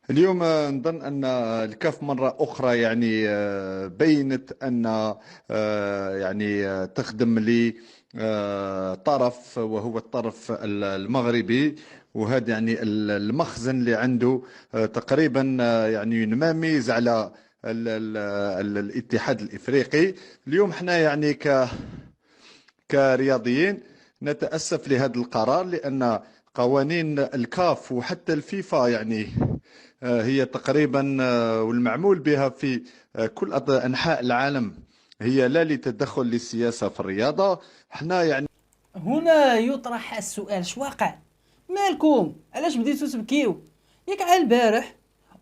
اليوم نظن أن الكاف مرة أخرى يعني بينت أن يعني تخدم لطرف، وهو الطرف المغربي. وهذا يعني المخزن اللي عنده تقريبا يعني ما ميز على الاتحاد الإفريقي. اليوم احنا يعني كرياضيين نتأسف لهذا القرار، لأن قوانين الكاف وحتى الفيفا يعني هي تقريبا والمعمول بها في كل أنحاء العالم هي لا لتدخل للسياسة في الرياضة. احنا يعني هنا يطرح السؤال: شو واقع؟ مالكم؟ علاش بديتو تبكيو؟ ياك على البارح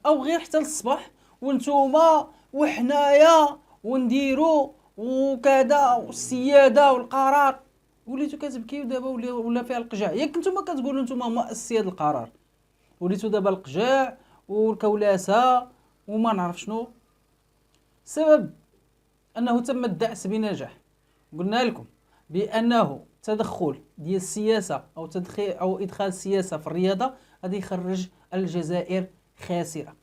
او غير حتى للصباح وانتوما وحنايا ونديرو وكذا والسياده والقرار، وليتو كتبكيو دابا ولا فيها القجع. ياك نتوما كتقولوا نتوما هما السياد القرار، وليتو دابا القجاع والكولاسه وما نعرف شنو. السبب انه تم الدعس بنجاح. قلنا لكم بانه تدخل ديال السياسه او تدخل او ادخال السياسه في الرياضه غادي يخرج الجزائر خاسره.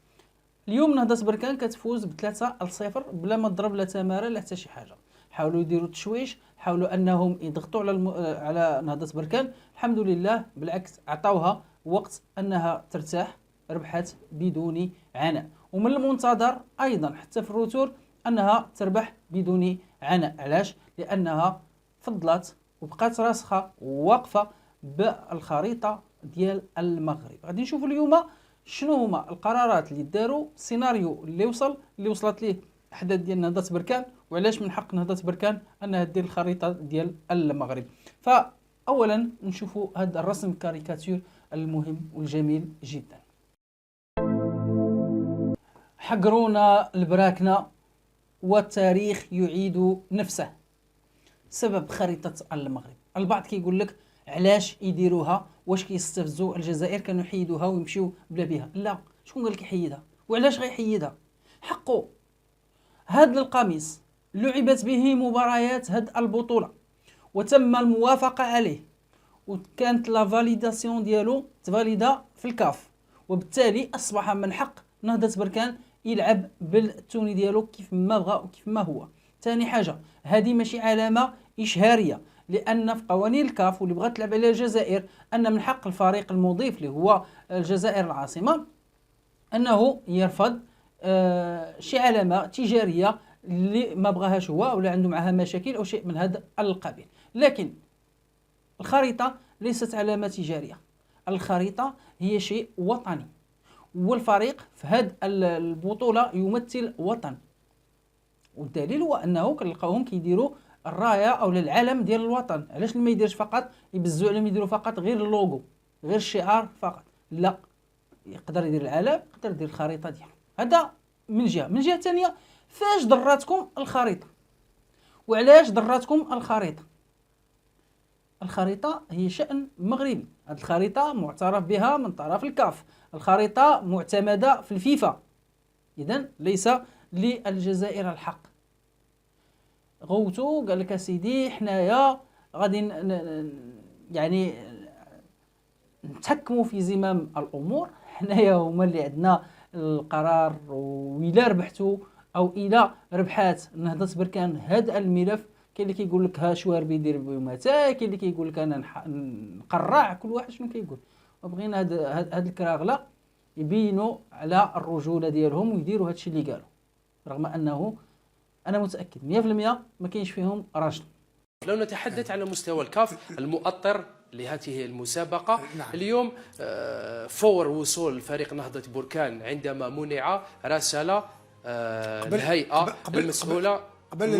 اليوم نهضة بركان كتفوز ب3-0 بلا ما تضرب لا تماره لا حتى شي حاجه. حاولوا يديروا تشويش، حاولوا انهم يضغطوا على نهضة بركان. الحمد لله بالعكس عطاوها وقت انها ترتاح، ربحت بدون عناء. ومن المنتظر ايضا حتى في الروتور انها تربح بدون عناء. علاش؟ لانها فضلت وبقات راسخه وواقفه بالخريطه ديال المغرب. غادي نشوفوا اليوم شنو هما القرارات اللي داروا، السيناريو اللي وصلت ليه احداث ديال نهضة بركان، وعلاش من حق نهضة بركان انها دير الخريطه ديال المغرب. فاولا نشوفوا هذا الرسم كاريكاتير المهم والجميل جدا. حقرونا البراكنه والتاريخ يعيد نفسه. سبب خريطة المغرب، البعض كيقول لك علاش يديروها؟ واش كيستفزوا الجزائر كانوا يحيدوها ويمشيو بلا بها؟ لا، شكون قال لك يحيدها؟ وعلاش غيحيدها؟ حقه هذا القميص لعبت به مباريات هاد البطولة وتم الموافقة عليه، وكانت لا فاليداسيون ديالو تفاليدا في الكاف، وبالتالي اصبح من حق نهضة بركان يلعب بالتوني ديالو كيف ما بغى وكيف ما هو. ثاني حاجه، هذه ماشي علامه اشهاريه، لان في قوانين الكاف واللي بغات تلعب عليها الجزائر ان من حق الفريق المضيف اللي هو الجزائر العاصمه انه يرفض شي علامه تجاريه اللي ما بغاهاش هو ولا عنده معها مشاكل او شيء من هذا القبيل. لكن الخريطة ليست علامة تجارية، الخريطة هي شيء وطني، والفريق في هذه البطولة يمثل وطن. والدليل هو أنه كنلقاوهم كيديروا الراية أو العلم ديال الوطن. علاش ما يديرش فقط يبزوا عليهم يديروا فقط غير اللوغو، غير الشعار فقط؟ لا، يقدر يدير العلم، يقدر يدير الخريطة ديالو. هذا من جهة. من جهة ثانية، فاش ضراتكم الخريطة؟ وعلاش ضراتكم الخريطة؟ الخريطة هي شأن مغربي، هذه الخريطة معترف بها من طرف الكاف، الخريطة معتمدة في الفيفا، إذن ليس للجزائر الحق. غوتو قال لك سيدي حنايا غادي يعني نتحكموا في زمام الأمور، حنايا هما اللي عندنا القرار، وإلا ربحتوا أو إلا ربحات نهضة بركان هذا الملف، كاين اللي كيقول لك ها شواربي يدير بمتى، كاين اللي كيقول لك انا نقرع، كل واحد شنو كيقول. وبغينا هاد الكراغله يبينوا على الرجوله ديالهم ويديروا هادشي اللي قالوا، رغم انه انا متاكد 100% ما كاينش فيهم راجل. لو نتحدث على مستوى الكاف المؤطر لهذه المسابقة نعم. اليوم، فور وصول فريق نهضة بركان عندما منع راسل الهيئة المسؤولة قبل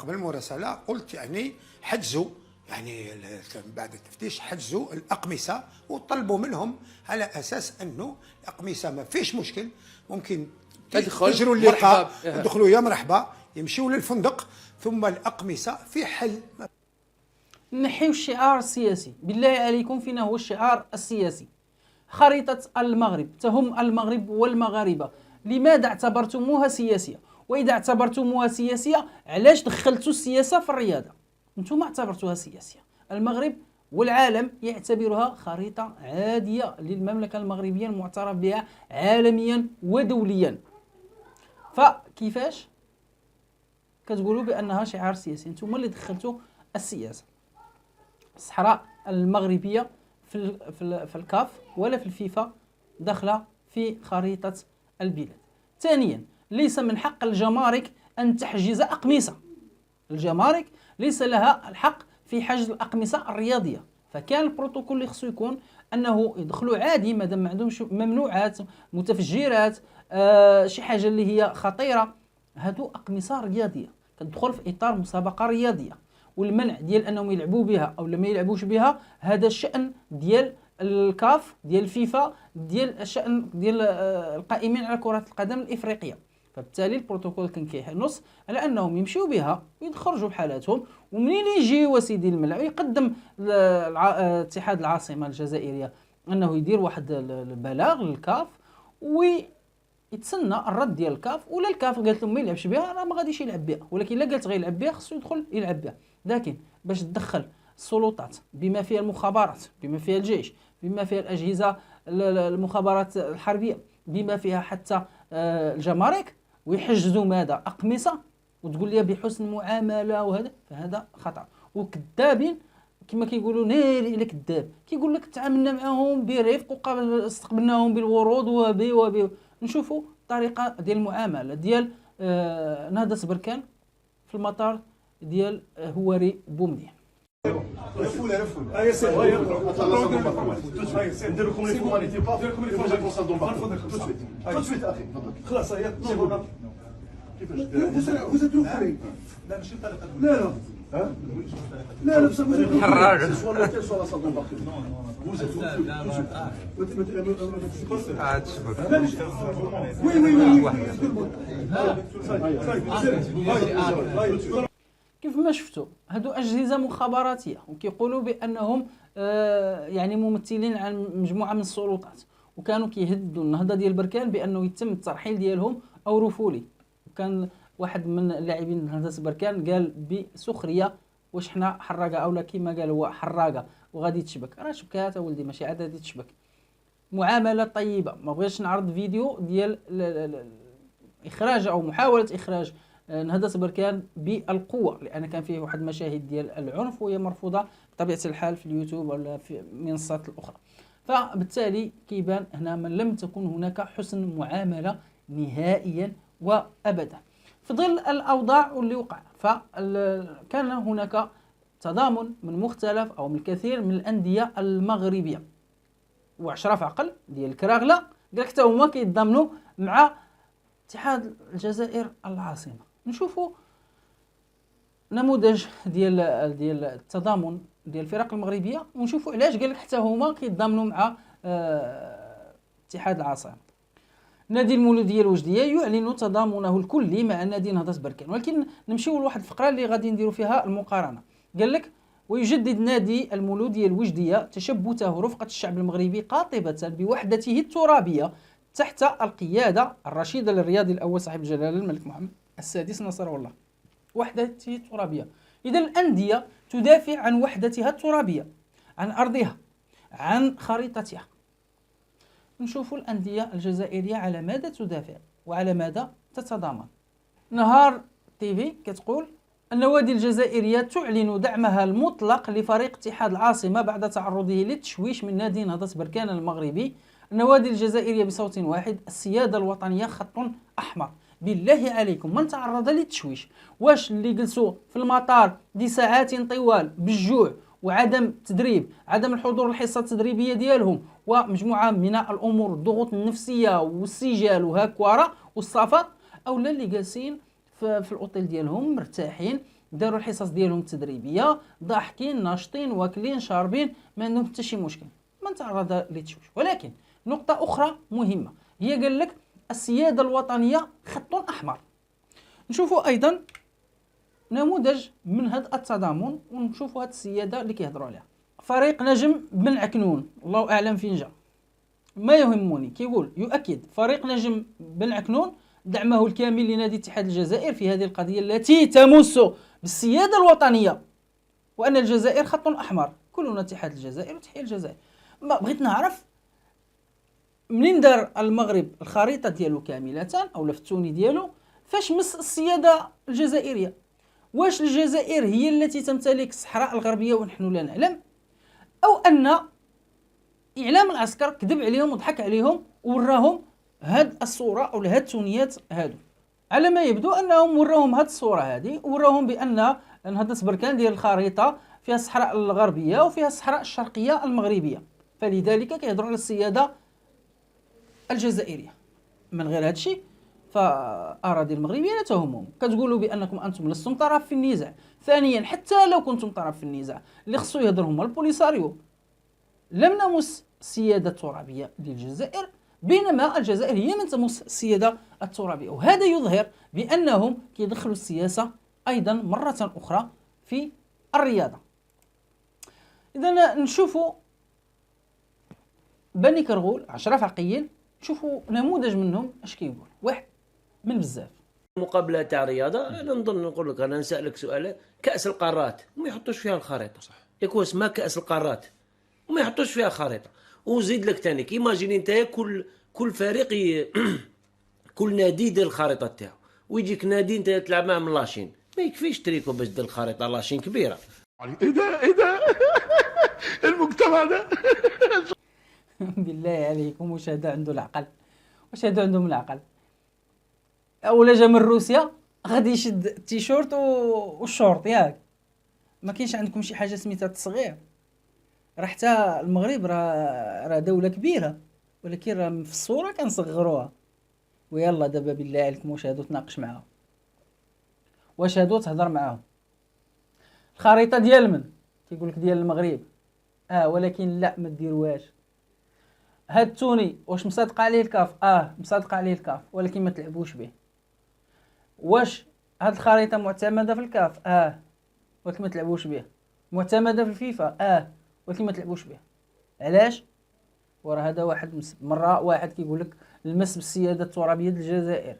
المراسلة قلت يعني حجزوا، يعني بعد التفتيش حجزوا الأقمصة وطلبوا منهم على أساس أنه الأقمصة ما فيش مشكل، ممكن تجروا اللقاء، يدخلوا يا مرحبا، يمشوا للفندق، ثم الأقمصة في حل. نحيو الشعار السياسي، بالله عليكم فينا هو الشعار السياسي؟ خريطة المغرب تهم المغرب والمغاربة، لماذا اعتبرتموها سياسية؟ وإذا اعتبرتموها سياسية علاش دخلتوا السياسة في الرياضة؟ انتم اعتبرتوها سياسية. المغرب والعالم يعتبرها خريطة عادية للمملكة المغربية المعترف بها عالميا ودوليا. فكيفاش كتقولوا بأنها شعار سياسي؟ انتم اللي دخلتوا السياسة. الصحراء المغربية في الكاف ولا في الفيفا داخلة في خريطة البلاد. ثانيا، ليس من حق الجمارك أن تحجز أقمصة. الجمارك ليس لها الحق في حجز الأقمصة الرياضية. فكان البروتوكول اللي خصو يكون أنه يدخلوا عادي مادام ما عندهمش ممنوعات متفجرات شي حاجة اللي هي خطيرة. هادو أقمصة رياضية كتدخل في إطار مسابقة رياضية، والمنع ديال أنهم يلعبوا بها أو لما يلعبوش بها هذا الشأن ديال الكاف ديال الفيفا ديال الشأن ديال القائمين على كرة القدم الإفريقية. فبالتالي البروتوكول كان كيحنص على انهم يمشيو بها ويخرجوا بحالاتهم، ومنين يجيو سيدي الملعب يقدم اتحاد العاصمه الجزائريه انه يدير واحد البلاغ للكاف ويتسنى الرد ديال الكاف. ولا الكاف قالت له ما يلعبش بها راه ما غاديش يلعب بها، ولكن الا قالت غيلعب بها خصو يدخل يلعب بها. لكن باش تدخل السلطات بما فيها المخابرات، بما فيها الجيش، بما فيها الاجهزه المخابرات الحربيه، بما فيها حتى الجمارك، ويحجزوا ماذا أقمصة وتقول لي بحسن معاملة وهذا، فهذا خطأ. وكذابين كما كيقولوا ناري على كذاب، كيقول لك تعاملنا معهم برفق واستقبلناهم بالورود وبي نشوفوا الطريقة ديال المعاملة ديال نهضة بركان في المطار ديال هواري بومدين. كيف ما شفتوا هادو أجهزة مخابراتية وكيقولوا بأنهم يعني ممثلين عن مجموعة من السلطات، وكانوا كيهددوا النهضة ديال بركان بأنه يتم الترحيل ديالهم أو رفولي. وكان واحد من اللاعبين نهضة بركان قال بسخرية واش حنا حراقة أو لا، كيما قال هو حراقة وغادي تشبك. راه شبكات ولدي ماشي عاد غادي تشبك. معاملة طيبة. ما بغيتش نعرض فيديو ديال إخراج أو محاولة إخراج نهضة بركان بالقوة، لأن كان فيه واحد المشاهد ديال العنف وهي مرفوضة بطبيعة الحال في اليوتيوب ولا في المنصات الأخرى. فبالتالي كيبان هنا من لم تكن هناك حسن معاملة نهائيا وأبدا في ظل الأوضاع اللي وقع. فكان هناك تضامن من مختلف أو من الكثير من الأندية المغربية، وأشرف عقل ديال الكراغلة قال حتى هما كيتضامنوا مع اتحاد الجزائر العاصمة. نشوفوا نموذج ديال التضامن ديال الفرق المغربية ونشوفوا علاش قال لك حتى هما كيتضامنوا مع اتحاد العاصمة. نادي المولودية الوجدية يعلن تضامنه الكلي مع نادي نهضة بركان. ولكن نمشيو لواحد الفقرة اللي غادي نديروا فيها المقارنة. قال لك ويجدد نادي المولودية الوجدية تشبته رفقة الشعب المغربي قاطبة بوحدته الترابية تحت القيادة الرشيدة للرياضي الأول صاحب الجلالة الملك محمد السادس نصره الله. وحدته الترابية. إذا الأندية تدافع عن وحدتها الترابية، عن أرضها، عن خريطتها. نشوف الأندية الجزائرية على ماذا تدافع وعلى ماذا تتضامن. نهار تيفي كتقول النوادي الجزائرية تعلن دعمها المطلق لفريق اتحاد العاصمة بعد تعرضه للتشويش من نادي نهضة بركان المغربي. النوادي الجزائرية بصوت واحد: السيادة الوطنية خط أحمر. بالله عليكم من تعرض للتشويش؟ واش اللي جلسوا في المطار دي ساعات طوال بالجوع وعدم تدريب، عدم الحضور الحصة التدريبية ديالهم ومجموعة من الأمور الضغوط النفسية والسجال وهكوارا والصفات، أو لا اللي جالسين في الأوتيل ديالهم مرتاحين داروا الحصص ديالهم التدريبية ضاحكين ناشطين واكلين شاربين ما عندهم حتى شي مشكل؟ من تعرض للتشويش. ولكن نقطة أخرى مهمة هي قال لك السيادة الوطنية خط أحمر. نشوفوا أيضا نموذج من هذا التضامن ونشوفوا هذه السيادة اللي كيهضروا عليها. فريق نجم بن عكنون الله أعلم فين جا، ما يهمني. كيقول يؤكد فريق نجم بن عكنون دعمه الكامل لنادي اتحاد الجزائر في هذه القضية التي تمس بالسيادة الوطنية، وأن الجزائر خط أحمر. كلنا اتحاد الجزائر وتحيا الجزائر. ما بغيت نعرف منين دار المغرب الخريطه ديالو كامله او التوني ديالو فاش مس السياده الجزائريه؟ واش الجزائر هي التي تمتلك الصحراء الغربيه ونحن لا نعلم، او ان اعلام العسكر كذب عليهم وضحك عليهم ووراهم هاد الصوره او هاد التونيات هادو؟ على ما يبدو انهم وراهم هاد الصوره هذه، وراهم بان نهضه بركان ديال الخريطه فيها الصحراء الغربيه وفيها الصحراء الشرقيه المغربيه، فلذلك كيهضروا على السياده الجزائريه. من غير هذا الشيء فاراضي المغربيه لا تهمهم. كتقولوا بانكم انتم لستم طرف في النزاع. ثانيا، حتى لو كنتم طرف في النزاع اللي خصو يهضر هما البوليساريو. لم نمس السياده الترابيه ديال الجزائر، بينما الجزائر هي من تمس السياده الترابيه، وهذا يظهر بانهم كيدخلوا السياسه ايضا مره اخرى في الرياضه. اذا نشوفوا بني كرغول 10 عقيل، شوفوا نموذج منهم اش كيقول، واحد من بزاف. مقابله تاع رياضه، انا نظن نقول لك، انا نسالك سؤال، كاس القارات وما يحطوش فيها الخريطه، صح؟ ياك اسمها كاس القارات وما يحطوش فيها خريطه. وزيد لك ثاني، كيماجيني انت كل فريق كل نادي يدير الخريطه تاعو، ويجيك نادي انت تلعب معاه من لاشين، ما يكفيش تريكو باش دير الخريطه لاشين كبيره. ايه ده المجتمع ده بالله عليكم، واش هذا عنده العقل؟ واش هذا عندهم العقل؟ اولا جا من روسيا غادي يشد التيشيرت والشورت، ياك ما كاينش عندكم شي حاجه سميتها التصغير؟ راه حتى المغرب راه دوله كبيره، ولكن راه في الصوره كنصغروها. ويلا دابا بالله عليكم، واش هادو تناقش معاهم؟ واش هادو تهضر معاهم؟ الخريطه ديال من كيقول لك ديال المغرب، ولكن لا ما ديروهاش. هاد التوني واش مصادق عليه الكاف؟ مصادق عليه الكاف، ولكن ما تلعبوش به. واش هاد الخريطه معتمده في الكاف؟ ولكن ما تلعبوش به. معتمده في الفيفا؟ ولكن ما تلعبوش به. علاش؟ وراه هذا واحد مره واحد كيقول لك المس بالسياده الترابيه ديال الجزائر،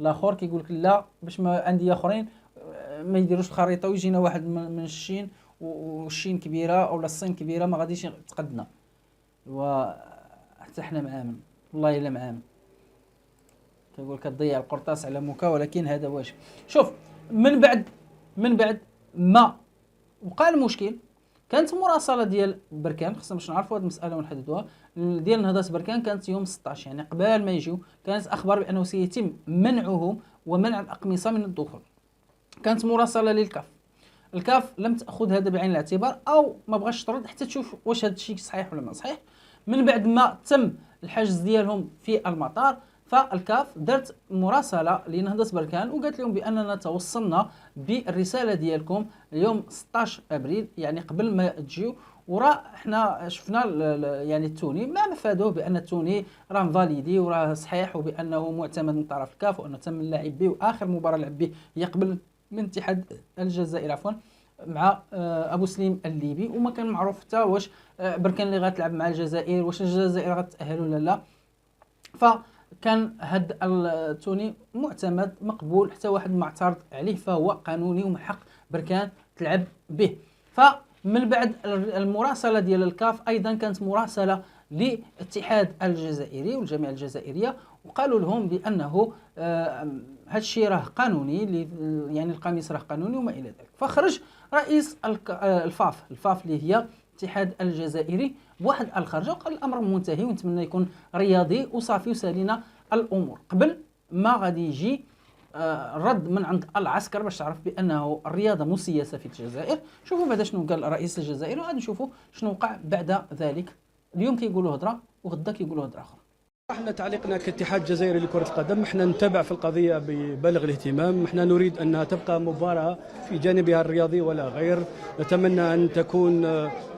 الاخر كيقول لك لا، باش ما انديه اخرين ما يديروش الخريطه ويجينا واحد من الشين، والشين كبيره ولا الصين كبيره ما غاديش تقدنا. وحتى حنا معامن، والله الا معامن. كيقول كتضيع القرطاس على موكا، ولكن هذا واش. شوف، من بعد ما وقع المشكل، كانت مراسله ديال بركان، خصنا باش نعرفوا هذه المساله ونحددوها، ديال نهضه بركان كانت يوم 16، يعني قبل ما يجيو كانت اخبار بانه سيتم منعهم ومنع الاقمصه من الدخول. كانت مراسله للكاف، الكاف لم تاخذ هذا بعين الاعتبار، او ما بغاش ترد حتى تشوف واش هذا الشيء صحيح ولا ما صحيح. من بعد ما تم الحجز ديالهم في المطار، فالكاف دارت مراسله لنهضه بركان وقالت لهم باننا توصلنا بالرساله ديالكم اليوم 16 ابريل، يعني قبل ما تجيو. وراه احنا شفنا يعني التوني ما مفادوه بان التوني راه فاليدي وراه صحيح، وبانه معتمد من طرف الكاف، وانه تم اللعب به، واخر مباراه لعب به هي قبل من اتحاد الجزائر عفوا مع ابو سليم الليبي، وما كان معروف حتى واش بركان اللي غتلعب مع الجزائر واش الجزائر غتأهل ولا لا. فكان هاد التوني معتمد مقبول، حتى واحد ما اعترض عليه، فهو قانوني ومن حق بركان تلعب به. فمن بعد المراسله ديال الكاف ايضا كانت مراسله للاتحاد الجزائري والجامعه الجزائريه، وقالوا لهم بانه هذا الشيء راه قانوني، يعني القميص راه قانوني وما الى ذلك. فخرج رئيس الفاف اللي هي الاتحاد الجزائري بواحد الخرجه، وقال الامر منتهي ونتمنى يكون رياضي وصافي وسالينا الامور. قبل ما غادي يجي رد من عند العسكر باش تعرف بانه الرياضه مسيسه في الجزائر. شوفوا بعدا شنو قال رئيس الجزائر، وغادي نشوفوا شنو وقع بعد ذلك. اليوم كيقولوا هضره وغدا كيقولوا هضره اخرى. احنا تعليقنا كاتحاد جزائري لكرة القدم، احنا نتابع في القضية ببالغ الاهتمام، احنا نريد انها تبقى مباراة في جانبها الرياضي ولا غير، نتمنى ان تكون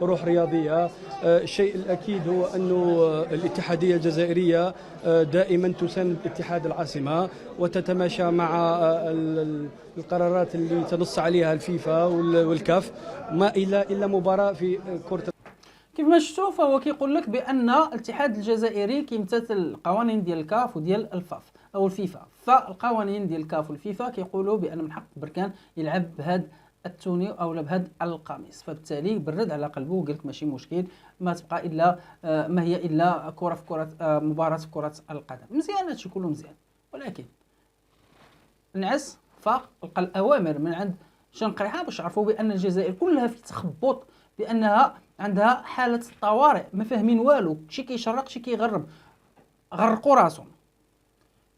روح رياضية. الشيء الاكيد هو انه الاتحادية الجزائرية دائما تساند اتحاد العاصمة وتتماشى مع القرارات اللي تنص عليها الفيفا والكاف، ما الا مباراة في كرة. كيف ما شفتوا فهو كيقول لك بان الاتحاد الجزائري كيمتثل القوانين ديال الكاف وديال الفاف او الفيفا. فالقوانين ديال الكاف والفيفا كيقولوا بان من حق بركان يلعب بهذا التوني او بهذا القميص. فبالتالي برد على قلبه وقال لك ماشي مشكل، ما تبقى الا ما هي الا كره في كره مباراه في كره القدم. مزيان هادشي كله مزيان، ولكن نعس فلقى الاوامر من عند شنقيحه باش عرفوا بان الجزائر كلها في تخبط، بانها عندها حاله طوارئ، ما فاهمين والو، شي كيشرق شي كيغرب، غرقوا راسهم.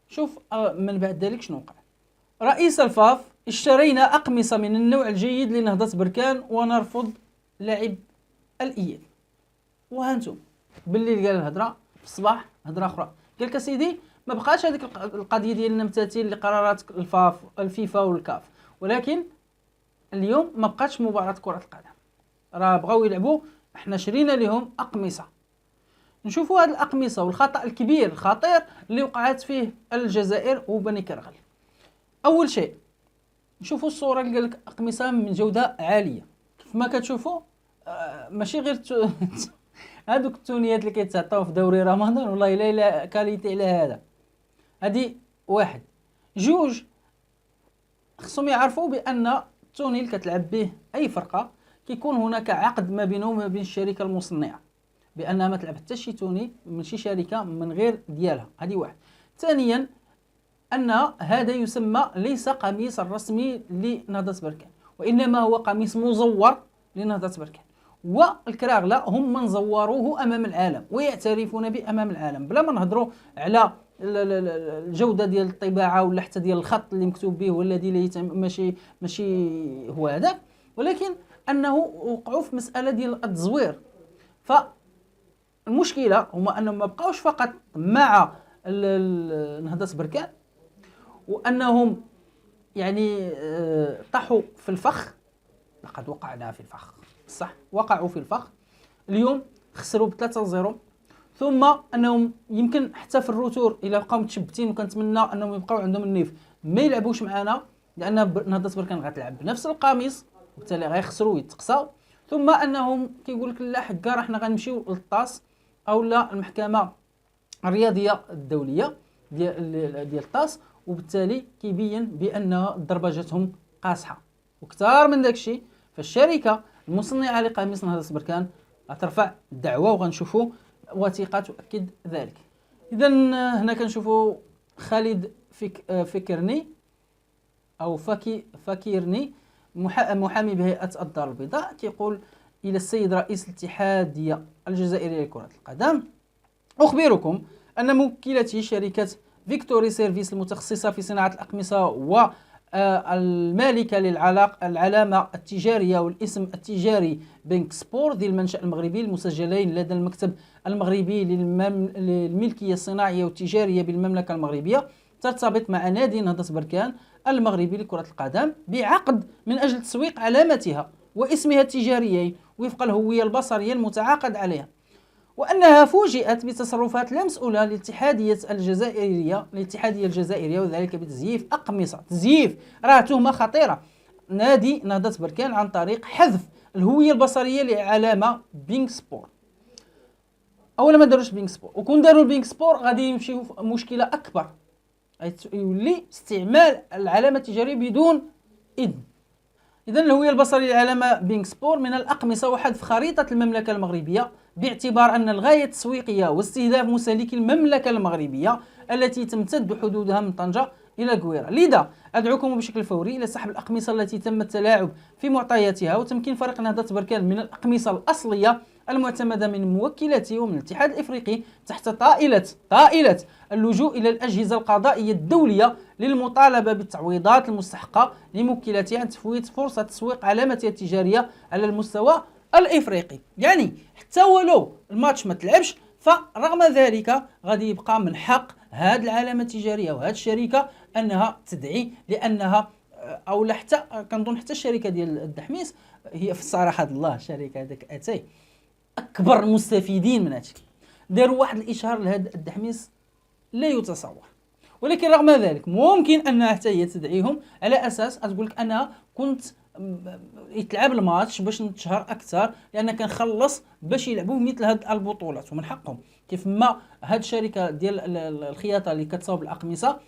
شوف من بعد ذلك شنو وقع. رئيس الفاف: اشترينا أقمصة من النوع الجيد لنهضة بركان ونرفض لعب الإياب. وهانتم بالليل قال الهضرة، في الصباح هضرة أخرى. قال لك سيدي ما بقاش هذيك القضية ديال النمتثل لقرارات الفيفا والكاف، ولكن اليوم ما بقاتش مباراة كرة القدم، راه بغاو يلعبوا، احنا شرينا لهم أقمصة. نشوفوا هذه الأقمصة والخطأ الكبير الخطير اللي وقعت فيه الجزائر وبني كرغل. أول شيء نشوفوا الصورة اللي قالك أقمصة من جودة عالية، كيف ما كتشوفوا ماشي غير هادوك التونيات اللي كيتعطاو في دوري رمضان، والله لا كاليتي على هذا. هذه واحد. جوج، خصهم يعرفوا بأن التوني اللي كتلعب به أي فرقة كيكون هناك عقد ما بينه وما بين الشركة المصنعة بأنها ما تلعب حتى شي توني من شي شركة من غير ديالها. هذه واحد. ثانيا أن هذا يسمى ليس قميص رسمي لنهضة بركان، وإنما هو قميص مزور لنهضة بركان، والكراغلة هم من زوروه أمام العالم ويعترفون به أمام العالم، بلا ما نهضروا على الجودة ديال الطباعة ولا حتى ديال الخط اللي مكتوب به والذي ماشي هو هذا، ولكن أنه وقعوا في مسألة ديال التزوير. فالمشكلة هما أنهم ما بقاوش فقط مع نهضة بركان، وأنهم يعني طاحوا في الفخ. لقد وقعنا في الفخ، صح وقعوا في الفخ. اليوم خسروا ب3-0، ثم أنهم يمكن حتى في الروتور إلى بقاو متشبتين، وكنتمنى أنهم يبقاو عندهم النيف ما يلعبوش معنا، لأن نهضة بركان غتلعب بنفس القميص وبالتالي غيخسروا ويتقصاو. ثم أنهم كيقول لك لا حكا راه حنا غنمشيو للطاس أو لا المحكمة الرياضية الدولية ديال الطاس، وبالتالي كيبين بأن ضربة جاتهم قاصحة. وكثار من داك الشيء فالشركة المصنعة لقميص نهضة بركان غترفع دعوة، وغنشوفوا وثيقة تؤكد ذلك. إذا هنا كنشوفوا خالد فكرني أو فكيرني محامي بهيئة الدار البيضاء كيقول إلى السيد رئيس الاتحادية الجزائرية لكرة القدم: أخبركم أن موكلتي شركة فيكتوري سيرفيس المتخصصة في صناعة الأقمصة والمالكة للعلامة التجارية والاسم التجاري بنك سبور ذي المنشأ المغربي المسجلين لدى المكتب المغربي للملكية الصناعية والتجارية بالمملكة المغربية ترتبط مع نادي نهضة بركان المغربي لكرة القدم بعقد من أجل تسويق علامتها واسمها التجاريين وفق الهوية البصرية المتعاقد عليها، وأنها فوجئت بتصرفات لا مسؤولة للاتحادية الجزائرية وذلك بتزييف أقمصة. تزييف راه تهمة خطيرة نادي نهضة بركان عن طريق حذف الهوية البصرية لعلامة بينك سبور. أولا ما داروش بينك سبور، وكون داروا البينك سبور غادي يمشيو في مشكلة أكبر، يولي استعمال العلامة التجارية بدون إذن. إذن الهوية البصرية للعلامة بينك سبور من الأقمصة وحذف خريطة المملكة المغربية، باعتبار أن الغاية التسويقية واستهداف مستهلكي المملكة المغربية التي تمتد حدودها من طنجة إلى قويرة. لذا أدعوكم بشكل فوري إلى سحب الأقمصة التي تم التلاعب في معطياتها وتمكين فريق نهضة بركان من الأقمصة الأصلية المعتمدة من موكلتي ومن الاتحاد الإفريقي تحت طائلة اللجوء إلى الأجهزة القضائية الدولية للمطالبة بالتعويضات المستحقة لموكلتي عن تفويت فرصة تسويق علامتها التجارية على المستوى الإفريقي. يعني حتى ولو الماتش ما تلعبش، فرغم ذلك غادي يبقى من حق هذه العلامة التجارية وهذه الشركة أنها تدعي، لأنها أو لا حتى كنظن حتى الشركة ديال الدحميس هي في الصراحة الله الشركة هذاك أتاي أكبر مستفيدين من هادشي، داروا واحد الإشهار لهذا الدحميس لا يتصور. ولكن رغم ذلك ممكن أنها حتى هي تدعيهم على أساس تقول لك أنا كنت يتلعب الماتش باش نتشهر أكثر، لأن كنخلص باش يلعبوا مثل هذه البطولات ومن حقهم. كيف ما هاد الشركة ديال الخياطة اللي كتصاوب الأقمصة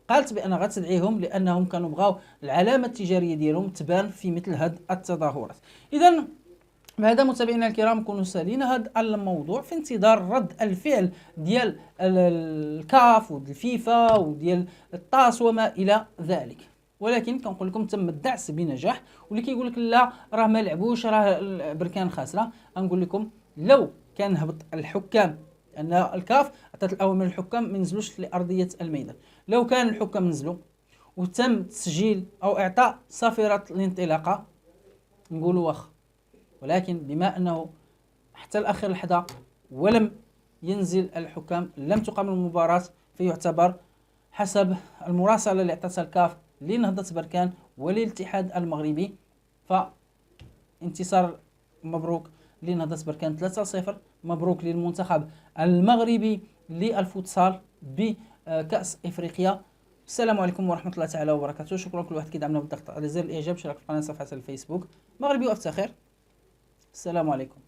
قالت بأن غتدعيهم لأنهم كانوا بغاو العلامة التجارية ديالهم تبان في مثل هاد التظاهرات. إذا بهذا متابعينا الكرام كونوا سالين هذا الموضوع في انتظار رد الفعل ديال الكاف وديال الفيفا وديال الطاس وما الى ذلك. ولكن كنقول لكم تم الدعس بنجاح، واللي كيقول لك لا راه ما لعبوش راه بركان خاسره، غنقول لكم لو كان هبط الحكام ان الكاف عطات الاوامر للحكام ما ينزلوش لارضيه الميدان، لو كان الحكام نزلوا وتم تسجيل او اعطاء صافره الانطلاقه نقولوا واخا. ولكن بما أنه حتى الأخير لحظة ولم ينزل الحكام، لم تقام المباراة، فيعتبر حسب المراسلة اللي اعطتها الكاف لنهضة بركان وللاتحاد المغربي فانتصار مبروك لنهضة بركان 3-0. مبروك للمنتخب المغربي للفوتسال بكأس إفريقيا. السلام عليكم ورحمة الله تعالى وبركاته. شكرا لكل واحد كيدعمنا بالضغط على زر الإعجاب، شارك في قناة صفحة الفيسبوك مغربي وأفتخر. السلام عليكم.